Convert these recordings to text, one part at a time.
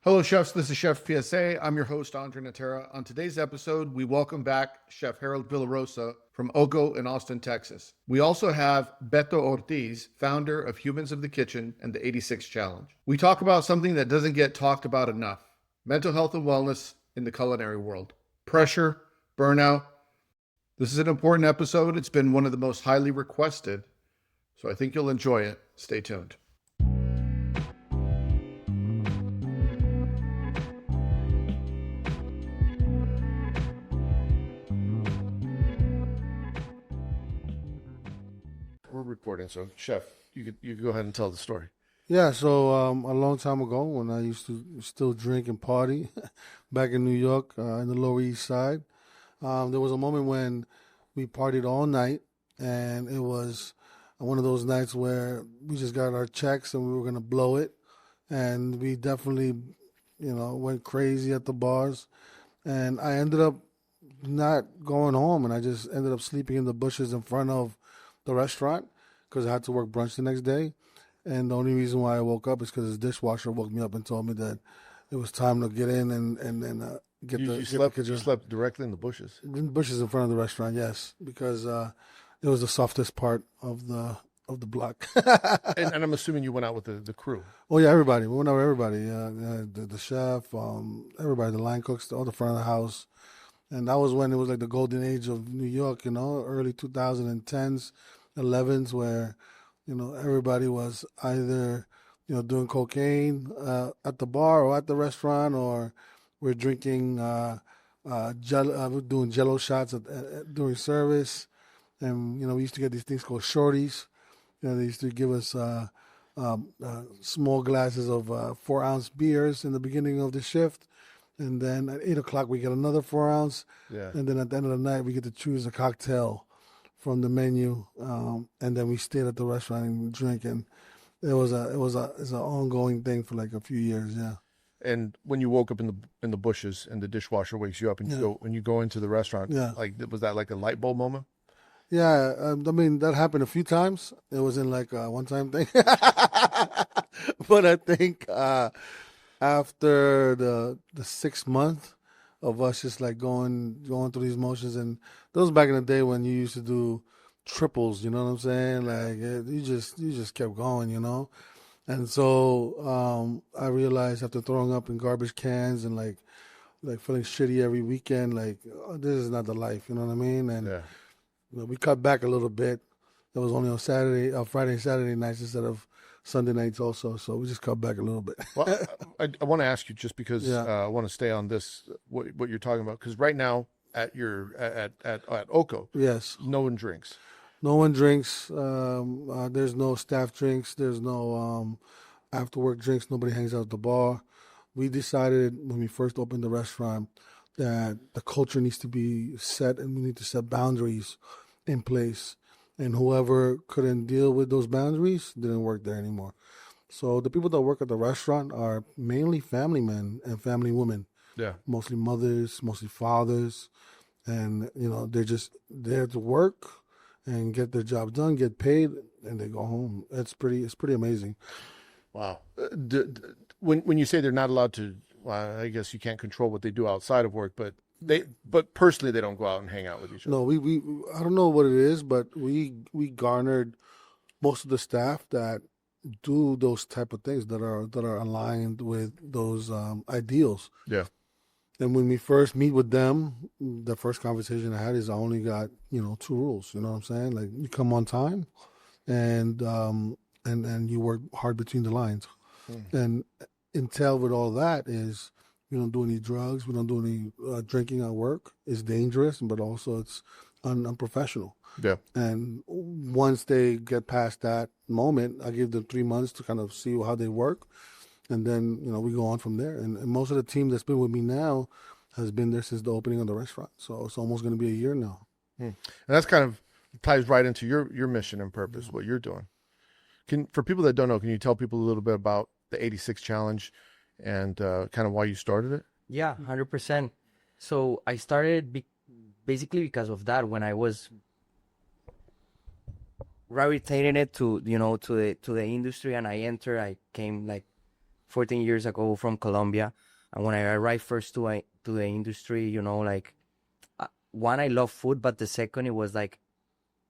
Hello, chefs. This is Chef PSA. I'm your host, André Natera. On today's episode, we welcome back Chef Harold Villarosa from Oco in Austin, Texas. We also have Beto Ortiz, founder of Humans of the Kitchen and the 86 Challenge. We talk about something that doesn't get talked about enough: mental health and wellness in the culinary world. Pressure, burnout. This is an important episode. It's been one of the most highly requested, so I think you'll enjoy it. Stay tuned. We're recording, so Chef, you could go ahead and tell the story. Yeah, so a long time ago when I used to still drink and party back in New York, in the Lower East Side, there was a moment when we partied all night, and it was one of those nights where we just got our checks and we were going to blow it, and we definitely, went crazy at the bars, and I ended up not going home, and I just ended up sleeping in the bushes in front of the restaurant because I had to work brunch the next day. And the only reason why I woke up is because his dishwasher woke me up and told me that it was time to get in and get You slept directly in the bushes. in the bushes in front of the restaurant. Yes, because it was the softest part of the block. And I'm assuming you went out with the crew. Oh yeah, everybody. We went out with everybody. The chef, everybody, the line cooks, all the front of the house. And that was when it was like the golden age of New York, early 2010s, 11s, where, everybody was either, doing cocaine at the bar or at the restaurant, or we're drinking, doing Jello shots during service. And, we used to get these things called shorties. They used to give us small glasses of 4-ounce beers in the beginning of the shift. And then at 8 o'clock, we get another 4-ounce. Yeah. And then at the end of the night, we get to choose a cocktail from the menu. And then we stayed at the restaurant and drink. And it's an ongoing thing for like a few years. Yeah. And when you woke up in the bushes and the dishwasher wakes you up and you go into the restaurant, Yeah. Was that like a light bulb moment? Yeah. That happened a few times. It wasn't like a one-time thing. But I think after the 6th month of us just like going through these motions, and that was back in the day when you used to do triples, you know what I'm saying? Like you just kept going, And so I realized after throwing up in garbage cans and like feeling shitty every weekend, like this is not the life, you know what I mean? And we cut back a little bit. It was only on Friday and Saturday nights instead of Sunday nights also, so we just cut back a little bit. Well, I want to ask you just because I want to stay on this what you're talking about, because right now at Oco, Yes, no one drinks. no one drinks. There's no staff drinks. There's no after work drinks. Nobody hangs out at the bar. We decided when we first opened the restaurant that the culture needs to be set, and we need to set boundaries in place. And whoever couldn't deal with those boundaries didn't work there anymore. So the people that work at the restaurant are mainly family men and family women. Yeah. Mostly mothers, mostly fathers. And, they're just there to work and get their job done, get paid, and they go home. It's pretty amazing. Wow. When you say they're not allowed to, well, I guess you can't control what they do outside of work, but personally they don't go out and hang out with each other. No, we I don't know what it is, but we garnered most of the staff that do those type of things that are aligned with those ideals. Yeah. And when we first meet with them, the first conversation I had is I only got 2 rules. You know what I'm saying? Like you come on time, and you work hard between the lines. And entail with all that is we don't do any drugs, we don't do any drinking at work. It's dangerous, but also it's unprofessional. Yeah. And once they get past that moment, I give them 3 months to kind of see how they work. And then, we go on from there. And most of the team that's been with me now has been there since the opening of the restaurant. So it's almost going to be a year now. And that's kind of ties right into your mission and purpose, what you're doing. For people that don't know, can you tell people a little bit about the 86 Challenge and kind of why you started it? Yeah, 100%. So I started basically because of that. When I was gravitating it to the industry, and I came like 14 years ago from Colombia. And when I arrived first to the industry, you know, like one, I love food, but the second, it was like,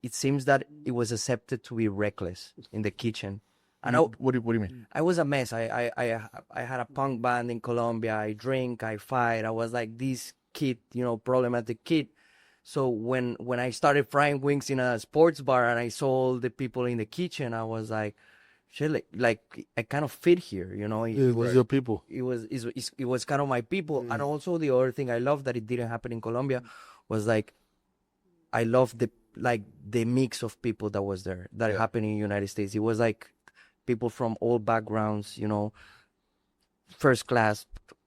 it seems that it was accepted to be reckless in the kitchen. And What do you mean? I was a mess. I had a punk band in Colombia. I drink, I fight. I was like this kid, you know, problematic kid. So when I started frying wings in a sports bar and I saw all the people in the kitchen, I was like, shit, like I kind of fit here, you know. It was your people. It was kind of my people. And also the other thing I love that it didn't happen in Colombia was like, I love the mix of people that was there that happened in the United States. It was like people from all backgrounds, you know, first class,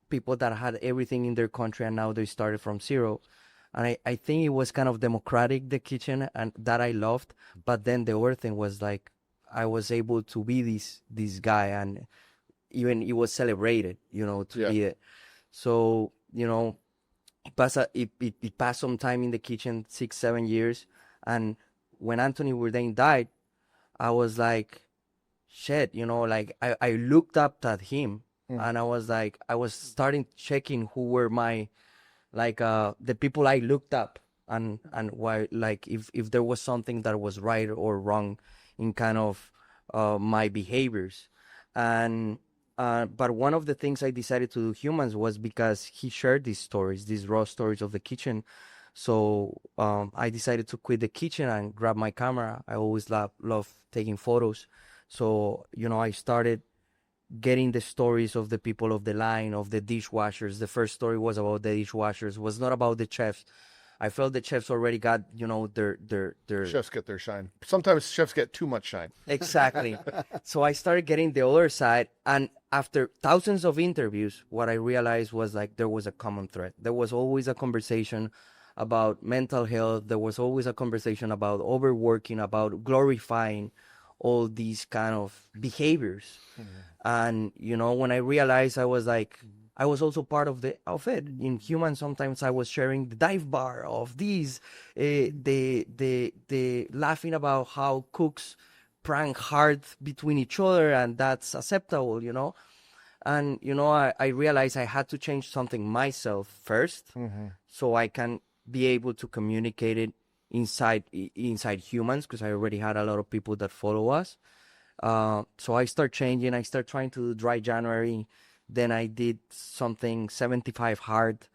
people that had everything in their country and now they started from zero. And I think it was kind of democratic, the kitchen, and that I loved. But then the other thing was like, I was able to be this guy, and even it was celebrated, you know, to be it. So, you know, it passed some time in the kitchen, 6-7 years. And when Anthony Bourdain died, I was like, shit, you know, like I looked up at him and I was like, I was starting checking who were my, like, the people I looked up and why, like, if there was something that was right or wrong in kind of my behaviors. And but one of the things I decided to do humans was because he shared these stories, these raw stories of the kitchen. So I decided to quit the kitchen and grab my camera. I always love taking photos. So, you know, I started getting the stories of the people of the line, of the dishwashers. The first story was about the dishwashers, was not about the chefs. I felt the chefs already got, you know, their Chefs get their shine. Sometimes chefs get too much shine. Exactly. So I started getting the other side, and after thousands of interviews, what I realized was like there was a common thread. There was always a conversation about mental health. There was always a conversation about overworking, about glorifying all these kind of behaviors. And, you know, when I realized, I was like, I was also part of it. In humans, sometimes I was sharing the dive bar of these, the laughing about how cooks prank hard between each other, and that's acceptable, you know. And, you know, I realized I had to change something myself first, so I can be able to communicate it inside humans, because I already had a lot of people that follow us. So I start changing. I start trying to do dry January. Then I did something 75 hard,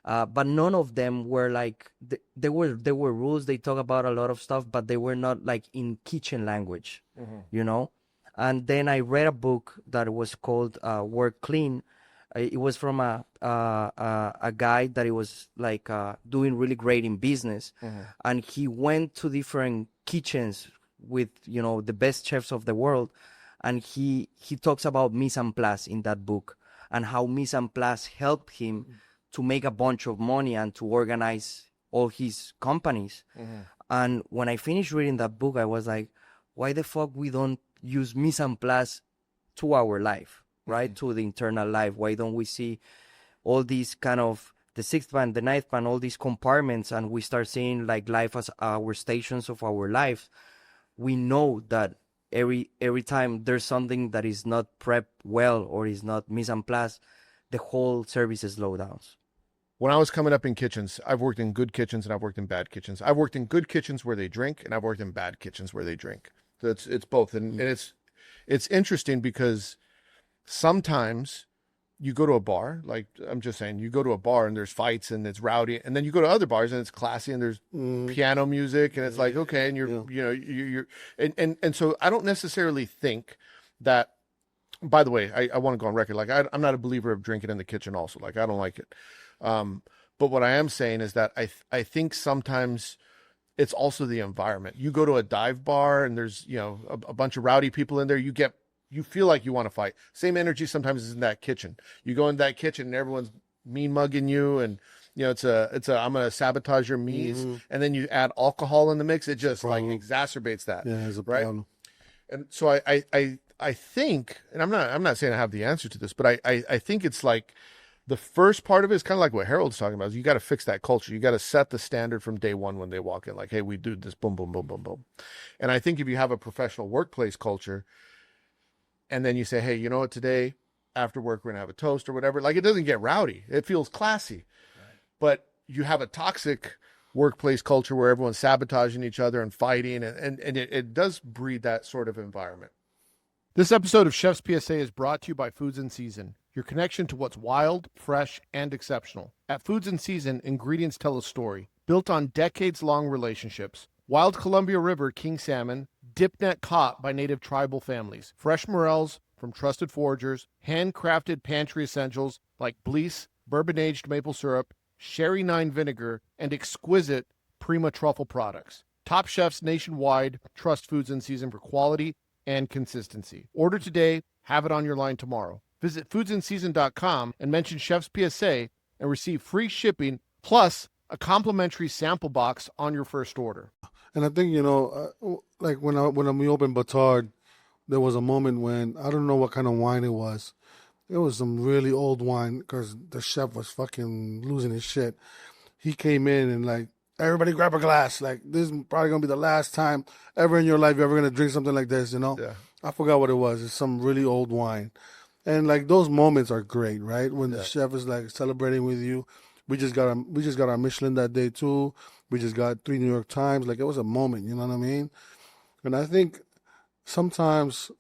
but none of them were like, there were rules. They talk about a lot of stuff, but they were not like in kitchen language, you know. And then I read a book that was called Work Clean. It was from a guy that he was like doing really great in business, and he went to different kitchens with, you know, the best chefs of the world, and he talks about mise en place in that book, and how mise en place helped him to make a bunch of money and to organize all his companies. And when I finished reading that book, I was like, why the fuck we don't use mise en place to our life, right? To the internal life. Why don't we see all these kind of the sixth band, the ninth band, all these compartments, and we start seeing like life as our stations of our life? We know that every time there's something that is not prepped well or is not mise en place, the whole service slows down. When I was coming up in kitchens, I've worked in good kitchens and I've worked in bad kitchens. I've worked in good kitchens where they drink, and I've worked in bad kitchens where they drink. So it's both, and it's interesting because sometimes you go to a bar, like I'm just saying, you go to a bar and there's fights and it's rowdy, and then you go to other bars and it's classy and there's piano music and it's like, okay, and you're and so I don't necessarily think that. By the way, I want to go on record, like I'm not a believer of drinking in the kitchen also, like I don't like it. But what I am saying is that I think sometimes it's also the environment. You go to a dive bar and there's, you know, a bunch of rowdy people in there, you feel like you want to fight. Same energy sometimes is in that kitchen. You go in that kitchen and everyone's mean mugging you, and you know, it's a I'm gonna sabotage your meats, and then you add alcohol in the mix, it just like exacerbates that. Yeah, it's a right? problem. And so I think, and I'm not saying I have the answer to this, but I think it's like the first part of it is kind of like what Harold's talking about, is you got to fix that culture. You got to set the standard from day one when they walk in, like, hey, we do this, boom, boom, boom, boom, boom. And I think if you have a professional workplace culture, and then you say, hey, you know what, today after work we're gonna have a toast or whatever. Like, it doesn't get rowdy. It feels classy. But you have a toxic workplace culture where everyone's sabotaging each other and fighting, and it does breed that sort of environment. This episode of Chef's PSA is brought to you by Foods in Season, your connection to what's wild, fresh, and exceptional. At Foods in Season, ingredients tell a story. Built on decades-long relationships, wild Columbia River king salmon, dip net caught by native tribal families, fresh morels from trusted foragers, handcrafted pantry essentials like Blease, bourbon-aged maple syrup, sherry 9 vinegar, and exquisite Prima truffle products. Top chefs nationwide trust Foods in Season for quality and consistency. Order today, have it on your line tomorrow. Visit foodsinseason.com and mention Chef's PSA and receive free shipping plus a complimentary sample box on your first order. And I think, like when we opened Batard, there was a moment when, I don't know what kind of wine it was. It was some really old wine because the chef was fucking losing his shit. He came in and like, everybody grab a glass. Like, this is probably going to be the last time ever in your life you're ever going to drink something like this, Yeah. I forgot what it was. It's some really old wine. And like, those moments are great, right? When the chef is like celebrating with you. We just got our Michelin that day too. We just got 3 New York Times. Like, it was a moment, you know what I mean? And I think sometimes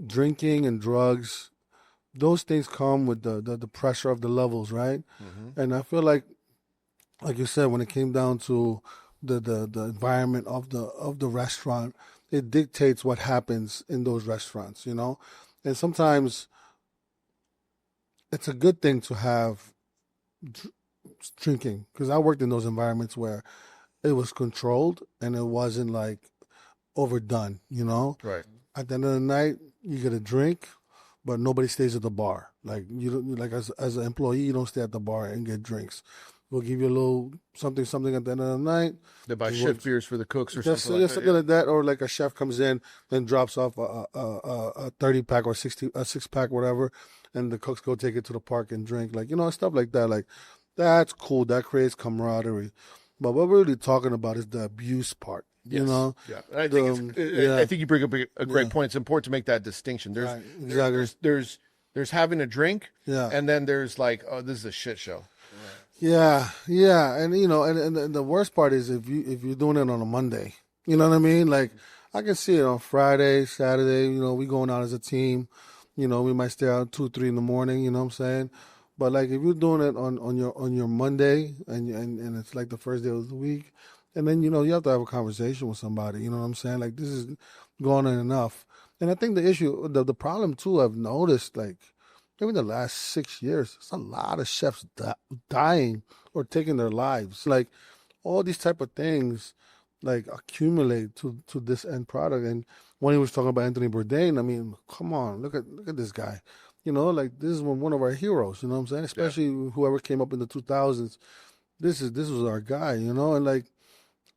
drinking and drugs, those things come with the pressure of the levels, right? Mm-hmm. And I feel like you said, when it came down to the environment of the restaurant, it dictates what happens in those restaurants, And sometimes it's a good thing to have drinking, because I worked in those environments where it was controlled and it wasn't like overdone, Right. At the end of the night, you get a drink, but nobody stays at the bar. Like, you don't, like as an employee, you don't stay at the bar and get drinks. We'll give you a little something at the end of the night. They buy shift beers for the cooks or something like that. Or like a chef comes in and drops off a 30-pack or a 6-pack, whatever, and the cooks go take it to the park and drink. Like, stuff like that. Like, that's cool. That creates camaraderie. But what we're really talking about is the abuse part. Yes. Yeah. And I think I think you bring up a great point. It's important to make that distinction. There's right. Exactly. There's having a drink, and then there's like, oh, this is a shit show. Yeah, and and the worst part is if you're doing it on a Monday, you know what I mean? Like, I can see it on Friday, Saturday. We going out as a team. We might stay out 2, 3 in the morning. You know what I'm saying? But like, if you're doing it on your Monday and it's like the first day of the week, and then you have to have a conversation with somebody. You know what I'm saying? Like, this is going on enough. And I think the issue, the problem too, I've noticed, like, maybe the last 6 years, there's a lot of chefs dying or taking their lives. Like, all these type of things, like, accumulate to this end product. And when he was talking about Anthony Bourdain, I mean, come on, look at this guy. Like, this is one of our heroes. You know what I'm saying? Especially whoever came up in the 2000s. This was our guy. And like,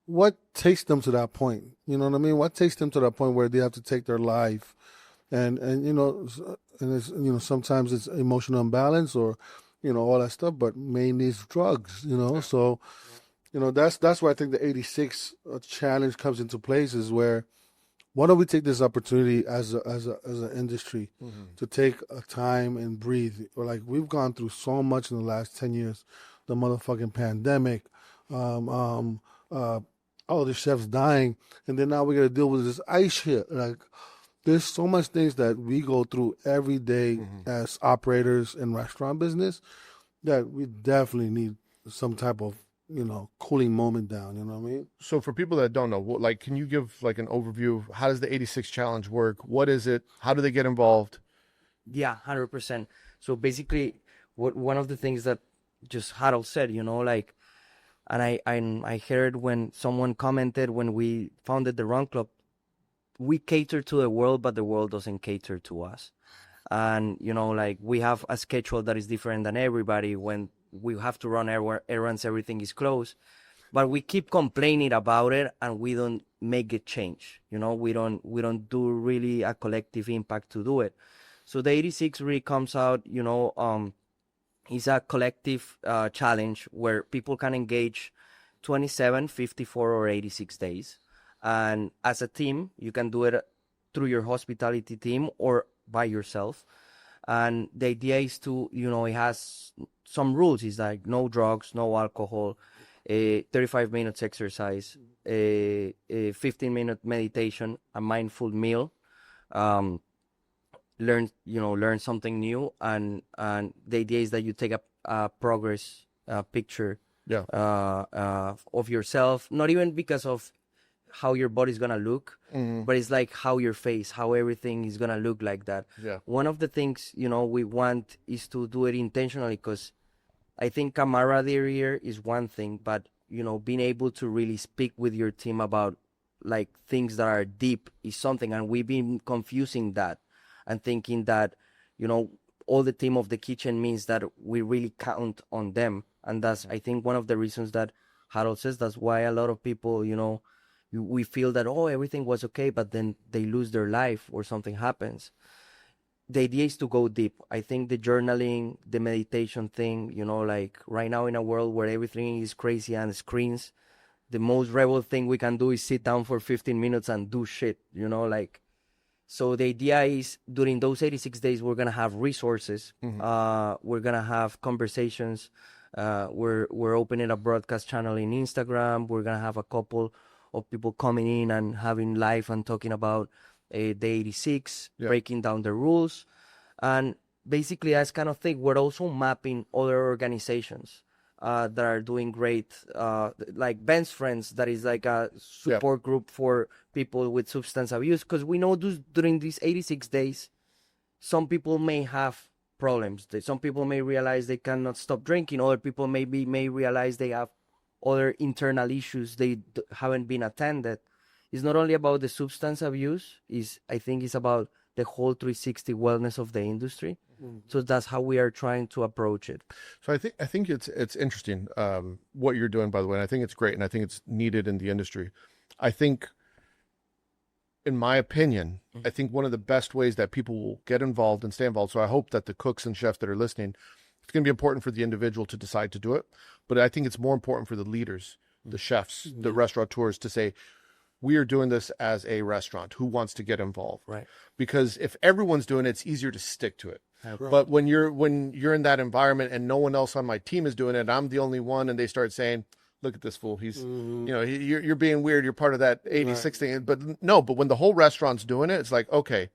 what takes them to that point? You know what I mean? What takes them to that point where they have to take their life? And it's, sometimes it's emotional imbalance or, all that stuff, but mainly it's drugs, So, that's where I think the 86 challenge comes into place, is where, why don't we take this opportunity as an industry to take a time and breathe? Or like, we've gone through so much in the last 10 years, the motherfucking pandemic, all the chefs dying, and then now we got to deal with this ice shit. Like, there's so much things that we go through every day as operators in restaurant business that we definitely need some type of, cooling moment down. You know what I mean? So for people that don't know, like, can you give like an overview of how does the 86 challenge work? What is it? How do they get involved? Yeah, 100%. So basically, one of the things that just Harold said, like, and I heard when someone commented when we founded the Run Club, we cater to the world, but the world doesn't cater to us. And, like, we have a schedule that is different than everybody. When we have to run errands, everything is closed. But we keep complaining about it, and we don't make it change. We don't do really a collective impact to do it. So the 86 really comes out, is a collective challenge where people can engage 27, 54, or 86 days. And as a team, you can do it through your hospitality team or by yourself. And the idea is to, it has some rules. It's like no drugs, no alcohol, 35 minutes exercise, a 15-minute meditation, a mindful meal, learn something new, and the idea is that you take a progress picture Yeah. of yourself, not even because of how your body's gonna look, but it's like how your face, how everything is gonna look like that. Yeah. One of the things we want is to do it intentionally, because I think camaraderie here is one thing, but being able to really speak with your team about like things that are deep is something, and we've been confusing that and thinking that all the team of the kitchen means that we really count on them, and that's, I think, one of the reasons that Harold says that's why a lot of people we feel that everything was okay, but then they lose their life or something happens. The idea is to go deep. I think the journaling, the meditation thing, like right now in a world where everything is crazy and screens, the most rebel thing we can do is sit down for 15 minutes and do shit, like. So the idea is during those 86 days, we're going to have resources. We're going to have conversations. We're opening a broadcast channel in Instagram. We're going to have a couple of people coming in and having live and talking about the 86, breaking down the rules. And basically, as kind of thing, we're also mapping other organizations that are doing great, like Ben's Friends, that is like a support group for people with substance abuse. Because we know during these 86 days, some people may have problems. Some people may realize they cannot stop drinking. Other people may realize they have other internal issues they haven't been attended. It's not only about the substance abuse. I think it's about the whole 360 wellness of the industry. So that's how we are trying to approach it. So I think it's interesting what you're doing, by the way, and I think it's great, and I think it's needed in the industry. I think, in my opinion, I think one of the best ways that people will get involved and stay involved, so I hope that the cooks and chefs that are listening, it's going to be important for the individual to decide to do it, but I think it's more important for the leaders, the chefs, the restaurateurs to say, we are doing this as a restaurant. Who wants to get involved? Right. Because if everyone's doing it, it's easier to stick to it. Right. But when you're in that environment and no one else on my team is doing it, I'm the only one, and they start saying, look at this fool. He's, you're being weird. You're part of that 86 thing. But when the whole restaurant's doing it, it's like, okay,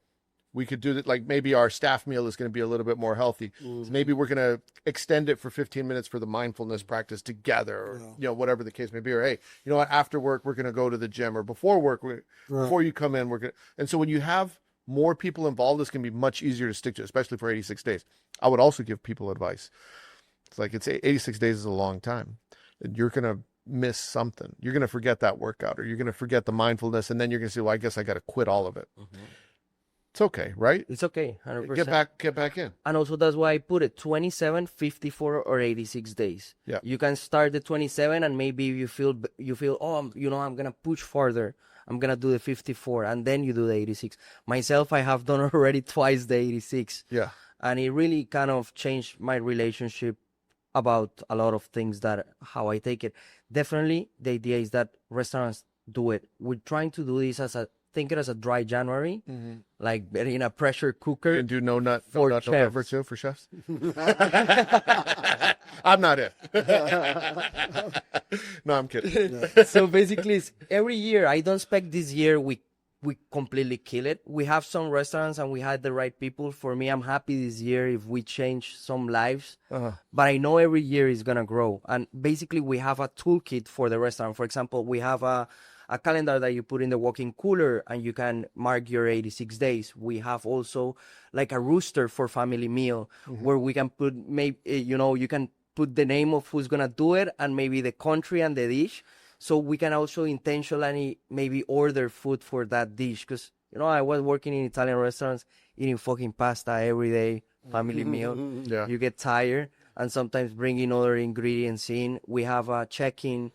we could do that. Like maybe our staff meal is going to be a little bit more healthy. So maybe we're going to extend it for 15 minutes for the mindfulness practice together, or, whatever the case may be. Or, hey, you know what, after work, we're going to go to the gym, or before work, before you come in, we're going to. And so when you have more people involved, this can be much easier to stick to, especially for 86 days. I would also give people advice. It's like, 86 days is a long time. You're going to miss something. You're going to forget that workout, or you're going to forget the mindfulness. And then you're going to say, well, I guess I got to quit all of it. It's okay, right? It's okay, 100%. Get back in. And also that's why I put it 27, 54, or 86 days. Yeah. You can start the 27, and maybe you feel, I'm going to push further. I'm going to do the 54, and then you do the 86. Myself, I have done already twice the 86. Yeah. And it really kind of changed my relationship about a lot of things, that how I take it. Definitely, the idea is that restaurants do it. We're trying to do this think it as a dry January, like in a pressure cooker. And do no nut for November too for chefs. I'm not it. No, I'm kidding. So basically, every year, I don't expect this year we completely kill it. We have some restaurants and we had the right people. For me, I'm happy this year if we change some lives. But I know every year is going to grow. And basically, we have a toolkit for the restaurant. For example, we have a calendar that you put in the walk-in cooler and you can mark your 86 days. We have also like a rooster for family meal where we can put, you can put the name of who's going to do it and maybe the country and the dish. So we can also intentionally maybe order food for that dish. Because, I was working in Italian restaurants, eating fucking pasta every day, family meal. Yeah. You get tired, and sometimes bringing other ingredients in. We have a check-in.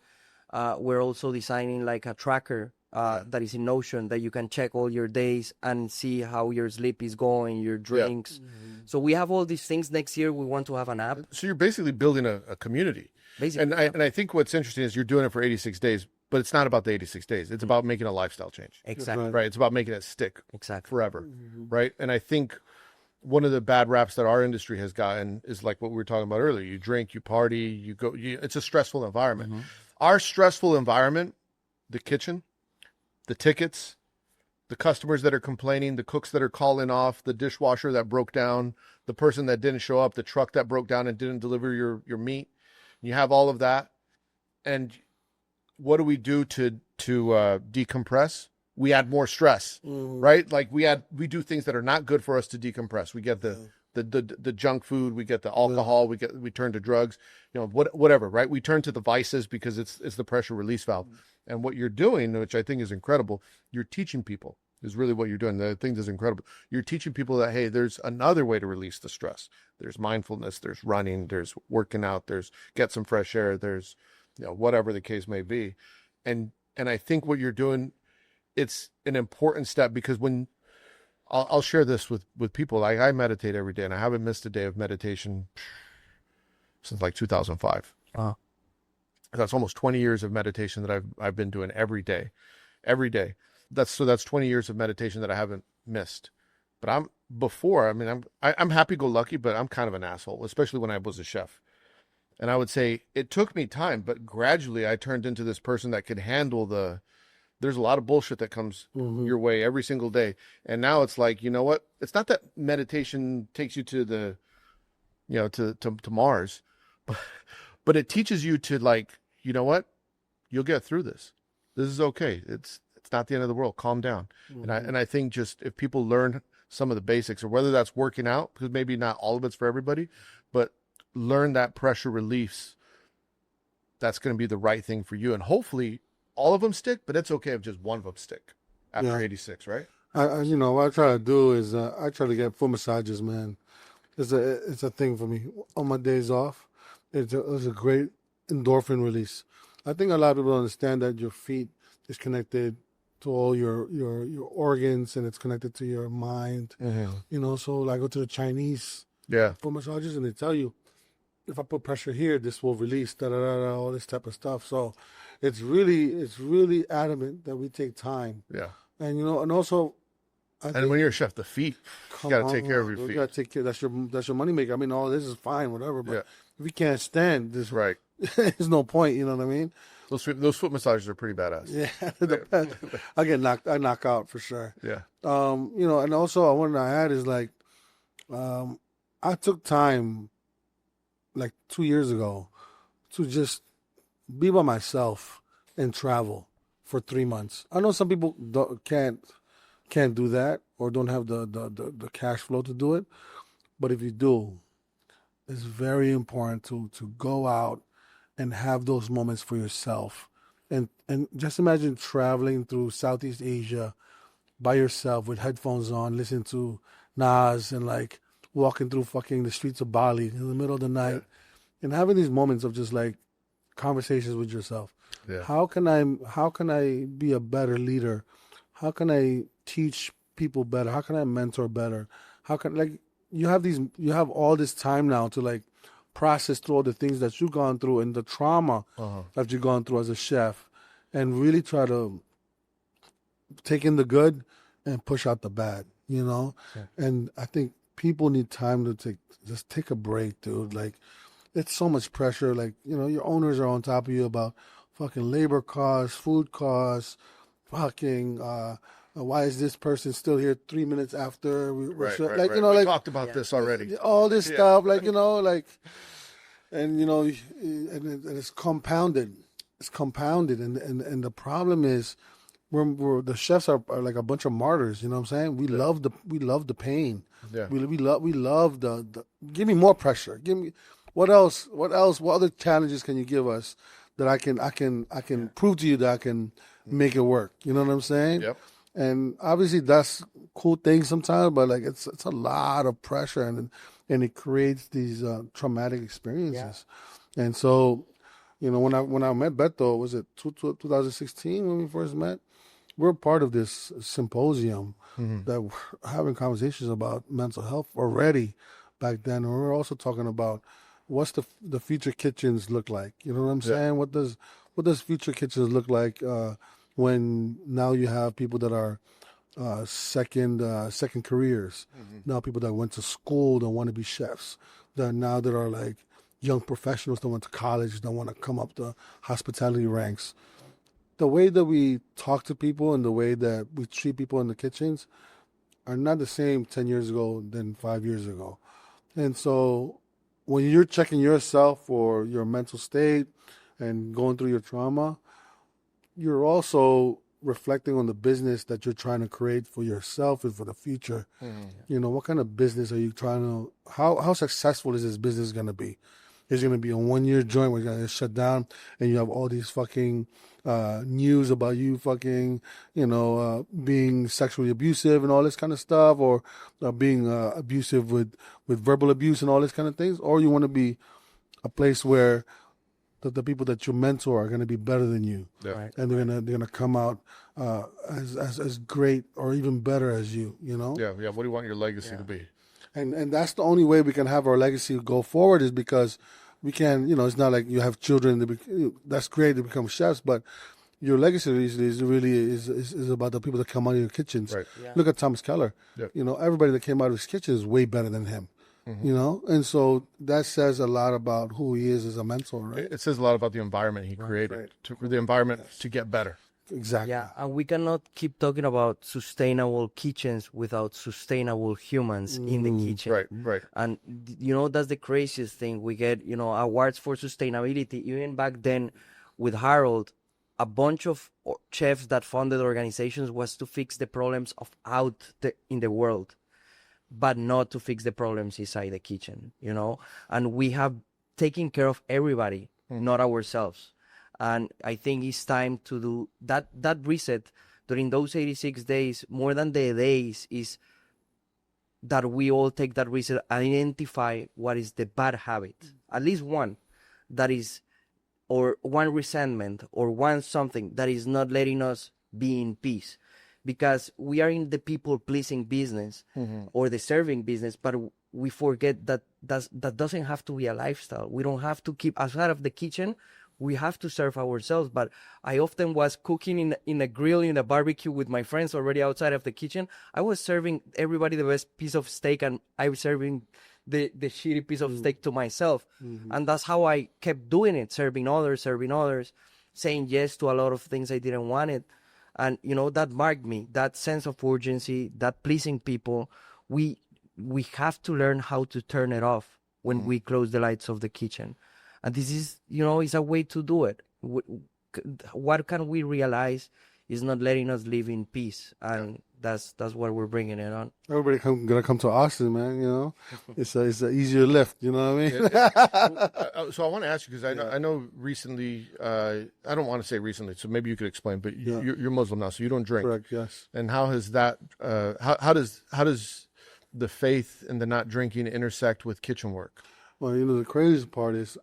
We're also designing like a tracker that is in Notion that you can check all your days and see how your sleep is going, your drinks. So we have all these things. Next year, we want to have an app. So you're basically building a community. Basically, And I think what's interesting is you're doing it for 86 days, but it's not about the 86 days. It's about making a lifestyle change. Exactly. Right. It's about making it stick Exactly. forever. Right. And I think one of the bad raps that our industry has gotten is like what we were talking about earlier. You drink, you party, it's a stressful environment. Our stressful environment, the kitchen, the tickets, the customers that are complaining, the cooks that are calling off, the dishwasher that broke down, the person that didn't show up, the truck that broke down and didn't deliver your meat. You have all of that. And what do we do to decompress? We add more stress, right? Like we do things that are not good for us to decompress. We get the junk food, we get the alcohol, we turn to drugs, whatever, right? We turn to the vices because it's the pressure release valve. And what you're doing, which I think is incredible, you're teaching people is really what you're doing. The thing that's incredible. You're teaching people that, hey, there's another way to release the stress. There's mindfulness, there's running, there's working out, there's get some fresh air, there's, whatever the case may be. And I think what you're doing, it's an important step because when I'll share this with people, I meditate every day and I haven't missed a day of meditation since like 2005. Wow. That's almost 20 years of meditation that I've been doing every day. That's 20 years of meditation that I haven't missed. But I'm happy-go-lucky, but I'm kind of an asshole, especially when I was a chef. And I would say it took me time, but gradually I turned into this person that could handle there's a lot of bullshit that comes your way every single day. And now it's like, you know what? It's not that meditation takes you to to Mars, but it teaches you to, like, you know what? You'll get through this. This is okay. It's not the end of the world. Calm down. And I think just if people learn some of the basics, or whether that's working out, because maybe not all of it's for everybody, but learn that pressure release, that's going to be the right thing for you. And hopefully all of them stick, but it's okay if just one of them stick after 86, right? What I try to do is I try to get foot massages, man. It's a thing for me. On my days off, it's a great endorphin release. I think a lot of people understand that your feet is connected to all your organs, and it's connected to your mind. So I go to the Chinese foot massages, and they tell you, if I put pressure here, this will release, all this type of stuff. So it's really adamant that we take time. Yeah. And and also, when you're a chef, the feet, you got to take care of your feet. You got to take care. That's your moneymaker. I mean, all this is fine, whatever. But if you can't stand this, right? There's no point. You know what I mean? Those foot massages are pretty badass. Yeah, I knock out for sure. Yeah. And also I wanted to add is like, I took time, like 2 years ago, to just be by myself and travel for 3 months. I know some people can't do that or don't have the cash flow to do it, but if you do, it's very important to go out and have those moments for yourself. And just imagine traveling through Southeast Asia by yourself with headphones on, listening to Nas, and like walking through fucking the streets of Bali in the middle of the night, and having these moments of just like conversations with yourself. Yeah. How can I be a better leader? How can I teach people better? How can I mentor better? How can, you have all this time now to like process through all the things that you've gone through and the trauma that you've gone through as a chef, and really try to take in the good and push out the bad, Yeah. And I think people need time to take a break, dude. Like, it's so much pressure. Like, your owners are on top of you about fucking labor costs, food costs, fucking, why is this person still here 3 minutes after we talked about this already. All this stuff, and it's compounded. It's compounded, and the problem is, we're the chefs are like a bunch of martyrs. You know what I'm saying? We love the pain. Yeah. We love the. Give me more pressure. Give me what else? What other challenges can you give us that I can prove to you that I can make it work? You know what I'm saying? Yep. And obviously that's cool things sometimes, but like it's a lot of pressure, and it creates these traumatic experiences. Yeah. And so, when I met Beto, was it 2016 when we first met? We're part of this symposium that we're having conversations about mental health already back then. And we were also talking about what's the future kitchens look like. You know what I'm saying? What does future kitchens look like when now you have people that are second careers. Now people that went to school that want to be chefs. That are like young professionals that went to college that want to come up the hospitality ranks. The way that we talk to people and the way that we treat people in the kitchens are not the same 10 years ago than 5 years ago. And so when you're checking yourself for your mental state and going through your trauma, you're also reflecting on the business that you're trying to create for yourself and for the future. You know, what kind of business are you trying to, how successful is this business going to be? Is it going to be a 1 year joint where you're going to shut down and you have all these fucking news about you fucking, being sexually abusive and all this kind of stuff, or being abusive with verbal abuse and all this kind of things? Or you want to be a place where the people that you mentor are going to be better than you, Right. and they're gonna come out as great or even better as you. Yeah. What do you want your legacy to be? And that's the only way we can have our legacy go forward, is because we can. It's not like you have children that's great to become chefs, but your legacy is really about the people that come out of your kitchens. Right. Yeah. Look at Thomas Keller. Yep. Everybody that came out of his kitchen is way better than him. And so that says a lot about who he is as a mentor, right? It says a lot about the environment he created, for the environment to get better. Exactly. Yeah, and we cannot keep talking about sustainable kitchens without sustainable humans in the kitchen. Right. And that's the craziest thing. We get awards for sustainability. Even back then, with Harold, a bunch of chefs that funded organizations was to fix the problems of in the world, but not to fix the problems inside the kitchen. And we have taken care of everybody, not ourselves. And I think it's time to do that reset during those 86 days. More than the days is that we all take that reset, identify what is the bad habit, at least one that is, or one resentment or one something that is not letting us be in peace. Because we are in the people pleasing business or the serving business, but we forget that doesn't have to be a lifestyle. We don't have to keep outside of the kitchen. We have to serve ourselves. But I often was cooking in a grill, in a barbecue with my friends already outside of the kitchen. I was serving everybody the best piece of steak, and I was serving the shitty piece of steak to myself. And that's how I kept doing it, serving others, saying yes to a lot of things I didn't want it. And, that marked me, that sense of urgency, that pleasing people. We have to learn how to turn it off when we close the lights of the kitchen. And this is, is a way to do it. What can we realize is not letting us live in peace? And that's what we're bringing it on. Everybody gonna come to Austin, man. It's an easier lift. You know what I mean? So I want to ask you, because I know recently, I don't want to say recently, so maybe you could explain, but you're Muslim now, so you don't drink. Correct. Yes. And how has that? How does the faith and the not drinking intersect with kitchen work? Well, the craziest part is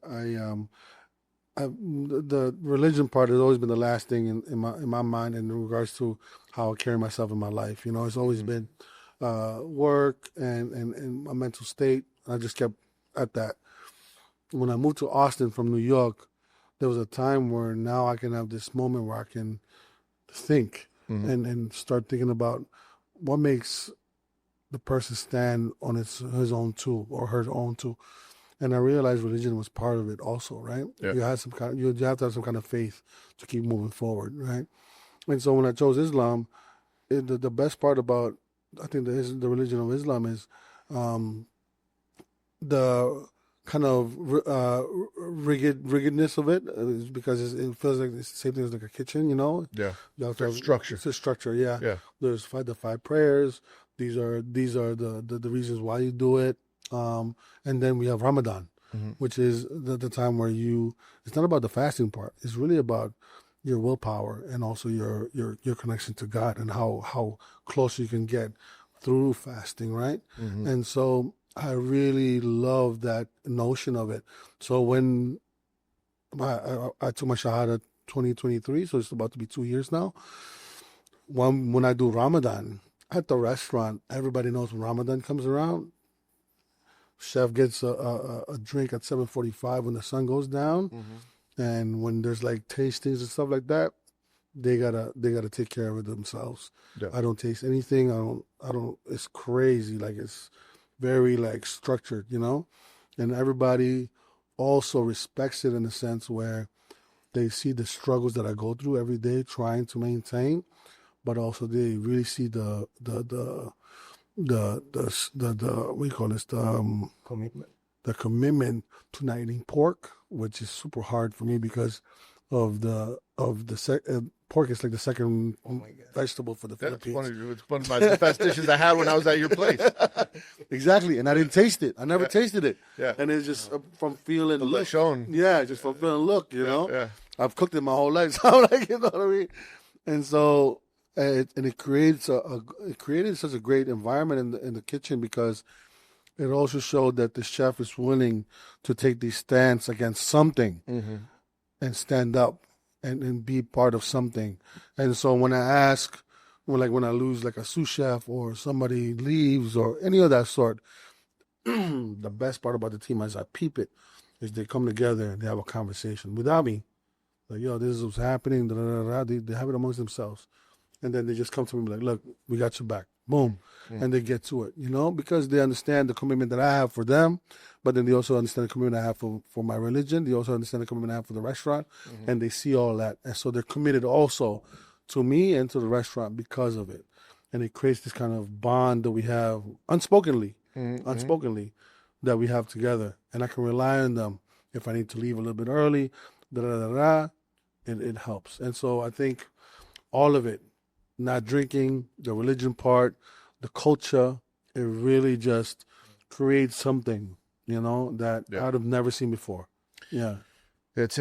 the religion part has always been the last thing in my mind in regards to how I carry myself in my life. It's always been work and my mental state. I just kept at that. When I moved to Austin from New York, there was a time where now I can have this moment where I can think and start thinking about what makes the person stand on his own too, or her own too. And I realized religion was part of it also, right? Yeah. You have to have some kind of faith to keep moving forward, right? And so when I chose Islam, the best part about, I think, the religion of Islam is the kind of rigidness of it, is because it feels like it's the same thing as like a kitchen, Yeah. You have to have Structure. It's a structure, yeah. Yeah. There's the five prayers. These are the reasons why you do it. And then we have Ramadan, which is the time where it's not about the fasting part. It's really about your willpower and also your connection to God and how close you can get through fasting, right? And so I really love that notion of it. So when I took my Shahada 2023, so it's about to be 2 years now. When I do Ramadan at the restaurant, everybody knows when Ramadan comes around, chef gets a drink at 7:45 when the sun goes down, and when there's like tastings and stuff like that, they gotta take care of it themselves. Yeah. I don't taste anything. I don't. It's crazy. Like it's very like structured, and everybody also respects it in a sense where they see the struggles that I go through every day trying to maintain, but also they really see the what do you call this, Commitment. the commitment to not eating pork, which is super hard for me because of pork is like the second vegetable for the That's Philippines. it's one of my best dishes I had when I was at your place. Exactly, and I didn't taste it. I never tasted it. Yeah. And it's just from feeling The look. lechon. Yeah, just from feeling look. Yeah. I've cooked it my whole life, so I'm like, you know what I mean. And so, it creates it created such a great environment in the kitchen because it also showed that the chef is willing to take these stance against something and stand up and be part of something. And so when I ask, when I lose like a sous chef or somebody leaves or any of that sort, the best part about the team as I peep it is they come together and they have a conversation without me. Like, yo, this is what's happening. Da, da, da, da. They have it amongst themselves. And then they just come to me like, look, we got your back. Boom. And they get to it, because they understand the commitment that I have for them, but then they also understand the commitment I have for my religion. They also understand the commitment I have for the restaurant, and they see all that. And so they're committed also to me and to the restaurant because of it. And it creates this kind of bond that we have unspokenly, that we have together. And I can rely on them if I need to leave a little bit early, it helps. And so I think all of it, not drinking, the religion part, the culture, it really just creates something, that I'd have never seen before. Yeah. It's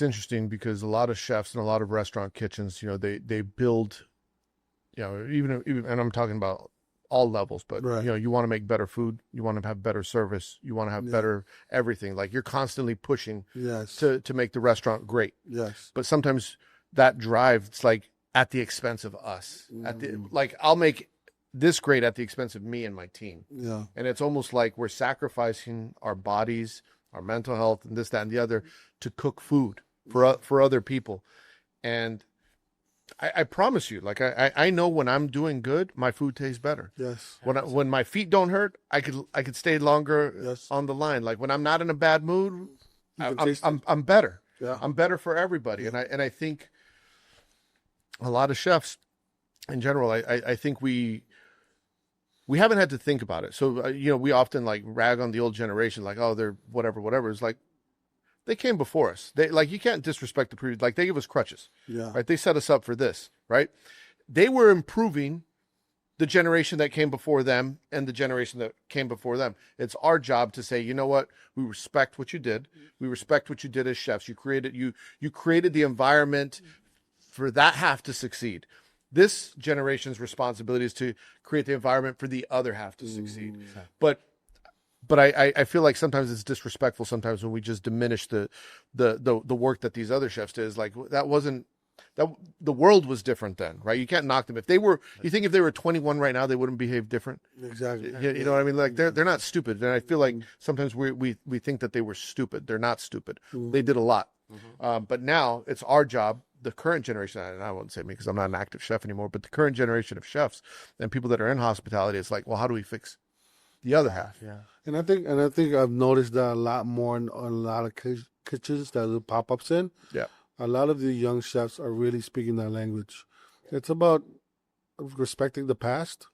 interesting because a lot of chefs and a lot of restaurant kitchens, they build, even and I'm talking about all levels, but Right. you want to make better food, you want to have better service, you want to have better everything. Like you're constantly pushing Yes. to make the restaurant great. Yes. But sometimes that drive, it's like at the expense of us. Like I'll make this great at the expense of me and my team. Yeah. And it's almost like we're sacrificing our bodies, our mental health, and this, that, and the other to cook food for other people. And I promise you, like I know when I'm doing good, my food tastes better. Yes. When my feet don't hurt, I could stay longer Yes. on the line. Like when I'm not in a bad mood, can taste I'm better. Yeah. I'm better for everybody. And I think a lot of chefs in general, I think we haven't had to think about it. So, we often like rag on the old generation, like, oh, they're whatever. It's like, they came before us. They like, you can't disrespect the previous, like they give us crutches, Yeah. right? They set us up for this, right? They were improving the generation that came before them and the generation that came before them. It's our job to say, you know what? We respect what you did. We respect what you did as chefs. You created the environment for that half to succeed. This generation's responsibility is to create the environment for the other half to succeed. But I feel like sometimes it's disrespectful sometimes when we just diminish the work that these other chefs did. Is like that the world was different then, right? You can't knock them. You think if they were 21 right now, they wouldn't behave different? Exactly. You know what I mean? Like they're not stupid. And I feel like sometimes we think that they were stupid. They're not stupid. They did a lot. But now it's our job, the current generation, and I won't say me because I'm not an active chef anymore, but the current generation of chefs and people that are in hospitality, it's like, well, how do we fix the other half? Yeah. And I think I've noticed that a lot more in a lot of kitchens that do pop-ups in. Yeah. A lot of the young chefs are really speaking that language. It's about respecting the past,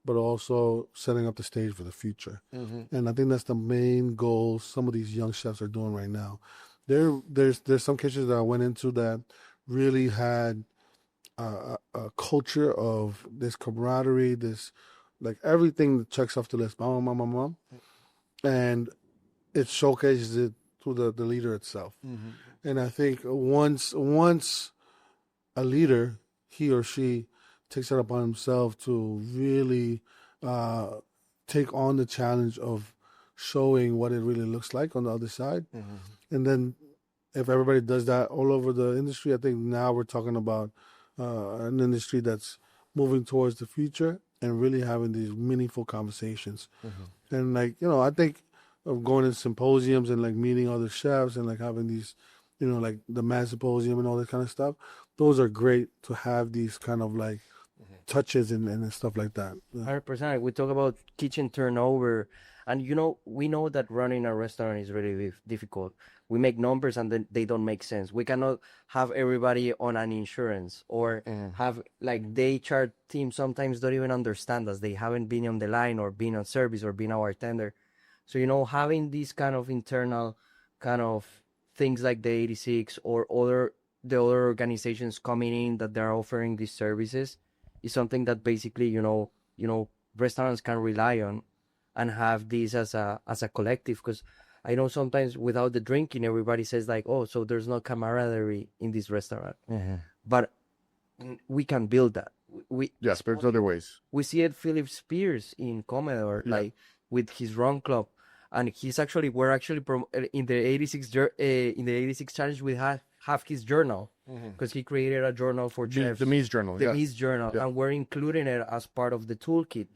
but also setting up the stage for the future. And I think that's the main goal some of these young chefs are doing right now. There's some kitchens that I went into that really had a culture of this camaraderie, this like everything that checks off the list, mom, and it showcases it through the leader itself. And I think once a leader, he or she, takes it upon himself to really take on the challenge of showing what it really looks like on the other side. And then if everybody does that all over the industry, I think now we're talking about an industry that's moving towards the future and really having these meaningful conversations. And like, I think of going to symposiums and like meeting other chefs and like having these like the Mad Symposium and all that kind of stuff. Those are great to have these kind of like touches and stuff like that. Yeah. 100%. We talk about kitchen turnover, and we know that running a restaurant is really difficult. We make numbers and then they don't make sense. We cannot have everybody on an insurance or have like the HR team sometimes don't even understand us. They haven't been on the line or been on service or been our tender. So, having these kind of internal kind of things like the 86 or the other organizations coming in that they're offering these services is something that basically, restaurants can rely on and have this as a collective. Because I know sometimes without the drinking, everybody says like, oh, so there's no camaraderie in this restaurant. But we can build that. Yes, but there's other ways. We see it Philip Spears in Comedor, like with his Rum Club. And we're actually in the 86 challenge, we have his journal because he created a journal for chefs. The Mies Journal. The Mies Journal. Yeah. And we're including it as part of the toolkit.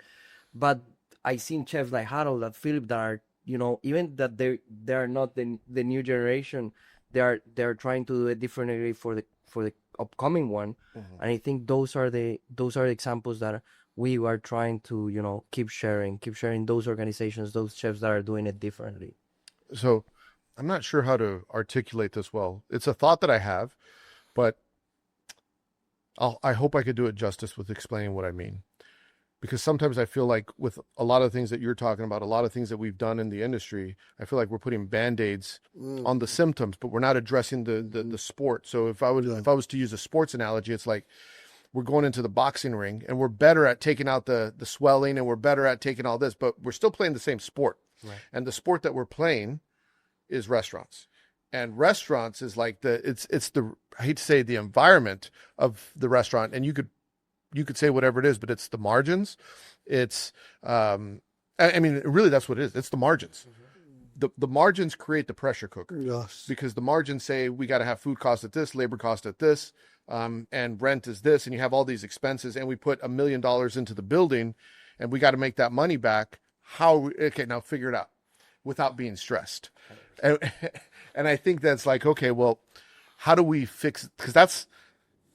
But I seen chefs like Harold and Philip that are, even that they're not the new generation, they're trying to do it differently for the upcoming one. And I think those are the examples that we are trying to, keep sharing those organizations, those chefs that are doing it differently. So I'm not sure how to articulate this well. It's a thought that I have, but I hope I could do it justice with explaining what I mean. Because sometimes I feel like with a lot of things that you're talking about, a lot of things that we've done in the industry, I feel like we're putting Band-Aids on the symptoms, but we're not addressing the sport. So if I was to use a sports analogy, it's like we're going into the boxing ring and we're better at taking out the swelling and we're better at taking all this, but we're still playing the same sport. Right. And the sport that we're playing is restaurants. And restaurants is like it's the, I hate to say, the environment of the restaurant. And you could say whatever it is, but it's the margins. It's, really that's what it is. It's the margins. The margins create the pressure cooker. Yes. Because the margins say we got to have food cost at this, labor cost at this, and rent is this, and you have all these expenses, and we put $1 million into the building, and we got to make that money back. Okay, now figure it out without being stressed. And I think that's like, okay, well, how do we fix it? Because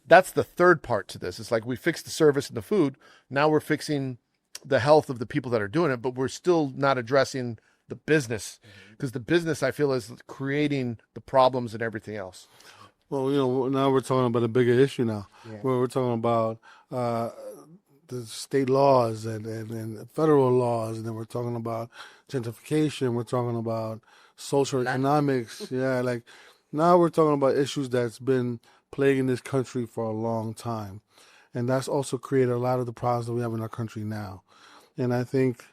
that's the third part to this. It's like we fix the service and the food. Now we're fixing the health of the people that are doing it, but we're still not addressing the business, because the business, I feel, is creating the problems and everything else. Well, now we're talking about a bigger issue now, where we're talking about the state laws and federal laws, and then we're talking about gentrification. We're talking about social economics. Like now we're talking about issues that's been plaguing this country for a long time, and that's also created a lot of the problems that we have in our country now. And I think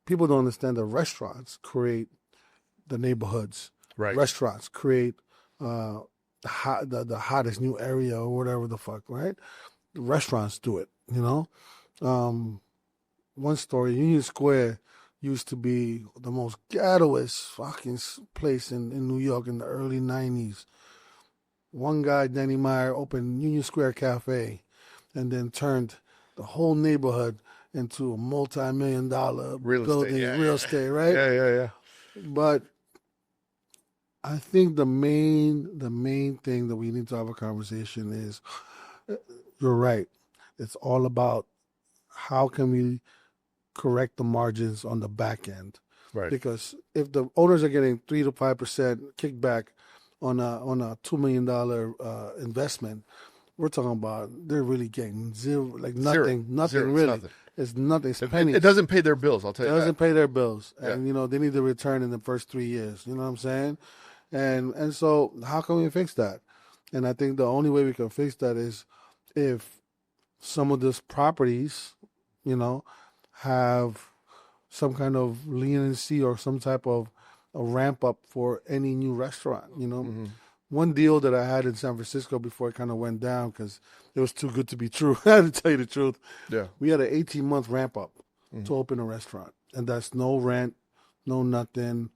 people don't understand that restaurants create the neighborhoods. Right. Restaurants create the hottest new area or whatever the fuck, right? The restaurants do it, One story, Union Square used to be the most ghettoest fucking place in New York in the early 90s. One guy, Danny Meyer, opened Union Square Cafe and then turned the whole neighborhood into a multi-million-dollar building, real estate, right? Yeah. But I think the main thing that we need to have a conversation is, you're right. It's all about how can we correct the margins on the back end, right? Because if the owners are getting 3 to 5% kickback on a $2 million investment, we're talking about they're really getting zero, like nothing, really. It's nothing. It's pennies. It doesn't pay their bills. I'll tell you. It doesn't pay their bills, and they need to return in the first 3 years. You know what I'm saying? And so how can we fix that? And I think the only way we can fix that is if some of these properties, have some kind of leniency or some type of a ramp up for any new restaurant. One deal that I had in San Francisco before it kind of went down because it was too good to be true. I had to tell you the truth. Yeah, we had an 18-month ramp up to open a restaurant, and that's no rent, no nothing.